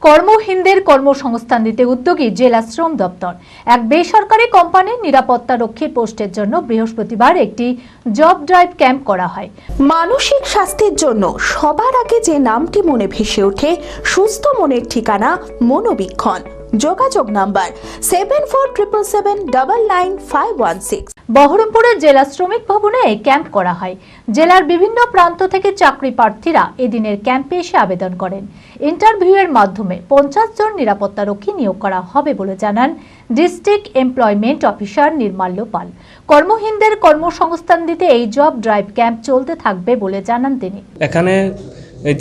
কর্মহীনদের কর্মসংস্থান দিতে উদ্যোগী জেলা শ্রম দপ্তর। এক বেসরকারি কোম্পানির নিরাপত্তা রক্ষীর পোস্টের জন্য বৃহস্পতিবার একটি জব ড্রাইভ ক্যাম্প করা হয়। মানসিক স্বাস্থ্যের জন্য সবার আগে যে নামটি মনে ভেসে ওঠে, সুস্থ মনের ঠিকানা মনোবীক্ষণ। যোগাযোগ নাম্বার 7477799516। বহরমপুরের জেলা শ্রমিক ভবনে এই ক্যাম্প করা হয়। জেলার বিভিন্ন প্রান্ত থেকে চাকরি প্রার্থীরা এদিনের ক্যাম্পে এসে আবেদন করেন। ইন্টারভিউয়ের মাধ্যমে 50 জন নিরাপত্তা রক্ষী নিয়োগ করা হবে বলে জানান ডিস্ট্রিক্ট এমপ্লয়মেন্ট অফিসার নির্মাল্য পাল। কর্মহীনদের কর্মসংস্থান দিতে এই জব ড্রাইভ ক্যাম্প চলতে থাকবে বলে জানান তিনি। এখানে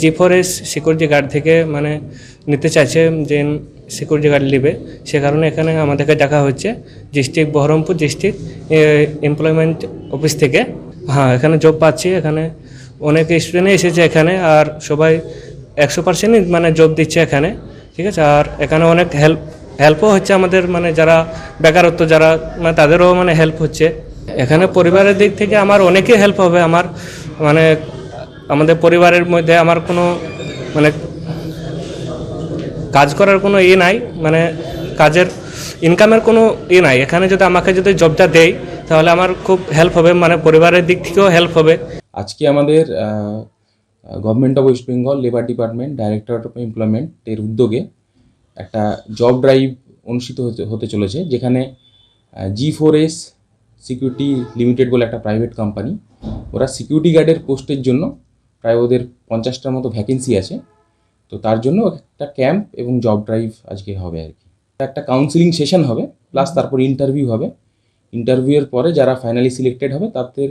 G4S সিকিউরিটি গার্ড থেকে নিতে চাইছে যে সিকিউরিটি গার্ড নেবে, সে কারণে এখানে আমাদেরকে ডাকা হচ্ছে district Baharampur district employment office থেকে। হ্যাঁ, এখানে জব পাচ্ছি। এখানে অনেক স্টুডেন্টই এসেছে এখানে, আর সবাই 100% জব দিচ্ছে এখানে, ঠিক আছে। আর এখানে অনেক হেল্পও হচ্ছে আমাদের, যারা বেকারত্ব যারা তাদেরও হেল্প হচ্ছে। এখানে পরিবারের দিক থেকে আমার অনেকই হেল্প হবে। আমার আমাদের পরিবারের মধ্যে আমার কোনো কাজ করার কোনো নাই, কাজের ইনকামের কোনো নাই। এখানে আমাকে যদি জবটা দেয় তাহলে আমার খুব হেল্প হবে, পরিবারের দিক থেকেও হেল্প হবে। আজকে আমাদের government of West Bengal labour department directorate of employment এর উদ্যোগে একটা জব ড্রাইভ অনুষ্ঠিত হতে চলেছে, যেখানে G4S সিকিউরিটি লিমিটেড বলে একটা প্রাইভেট কোম্পানি, ওরা সিকিউরিটি গার্ডের পোস্টের জন্য প্রায় ওদের 50টার মতো ভ্যাকেন্সি আছে। তো তার জন্য একটা ক্যাম্প এবং জব ড্রাইভ আজকে হবে আর কি। একটা কাউন্সিলিং সেশন হবে, প্লাস তারপর ইন্টারভিউ হবে। ইন্টারভিউয়ের পরে যারা ফাইনালি সিলেক্টেড হবে তাদের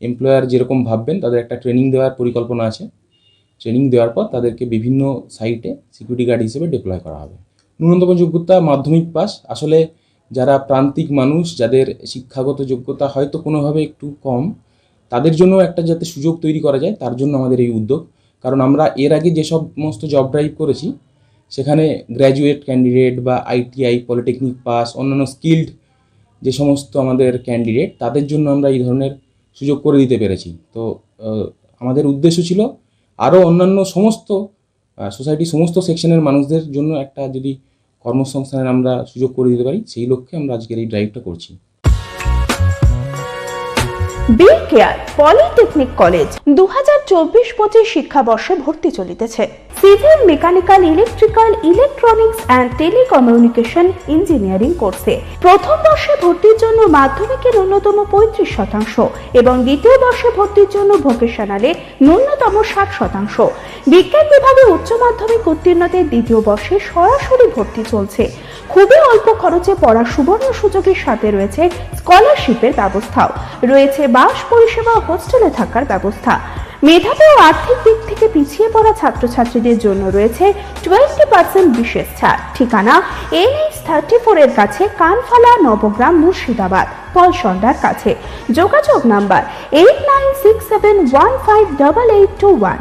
এমপ্লয়ার যেরকম ভাববেন তাদের একটা ট্রেনিং দেওয়ার পরিকল্পনা আছে। ট্রেনিং দেওয়ার পর তাদেরকে বিভিন্ন সাইটে সিকিউরিটি গার্ড হিসেবে ডিপ্লয় করা হবে। ন্যূনতম যোগ্যতা মাধ্যমিক পাস। আসলে যারা প্রান্তিক মানুষ, যাদের শিক্ষাগত যোগ্যতা হয়তো কোনোভাবে একটু কম, তাদের জন্য একটা যাতে সুযোগ তৈরি করা যায়, তার জন্য আমাদের এই উদ্যোগ। কারণ আমরা এর আগে যে সমস্ত জব ড্রাইভ করেছি সেখানে গ্র্যাজুয়েট ক্যান্ডিডেট বা ITI পলিটেকনিক পাস, অন্যান্য স্কিল্ড যে সমস্ত আমাদের ক্যান্ডিডেট, তাদের জন্য আমরা এই ধরনের সুযোগ করে দিতে পেরেছি। তো আমাদের উদ্দেশ্য ছিল আরও অন্যান্য সমস্ত সোসাইটির সমস্ত সেকশনের মানুষদের জন্য একটা যদি কর্মসংস্থানের আমরা সুযোগ করে দিতে পারি, সেই লক্ষ্যে আমরা আজকের এই ড্রাইভটা করছি। বি কেয়ার পলিটেকনিক কলেজ 2024-25 শিক্ষাবর্ষে ভর্তি চলিতেছে। Civil, mechanical, electrical, electronics and telecommunication engineering কোর্সে প্রথম বর্ষে ভর্তির জন্য মাধ্যমিকের ন্যূনতম 35% এবং দ্বিতীয় বর্ষে ভর্তির জন্য ভোকেশনালে ন্যূনতম 60%। বিজ্ঞান বিভাগে উচ্চ মাধ্যমিক উত্তীর্ণদের দ্বিতীয় বর্ষে সরাসরি ভর্তি চলছে। খুবই অল্প খরচে পড়ার সুবর্ণ সুযোগের সাথে রয়েছে স্কলারশিপের ব্যবস্থাও রয়েছে, বাস পরিষেবা, হোস্টেলে থাকার ব্যবস্থা। মেধাবী ও আর্থিক দিক থেকে পিছিয়ে পড়া ছাত্রছাত্রীদের জন্য রয়েছে 20% বিশেষ ছাড়। ঠিকানা NH34 এর কাছে, কানফালা, নবগ্রাম, মুর্শিদাবাদ, পলসন্ডার কাছে। যোগাযোগ নাম্বার 8967158821।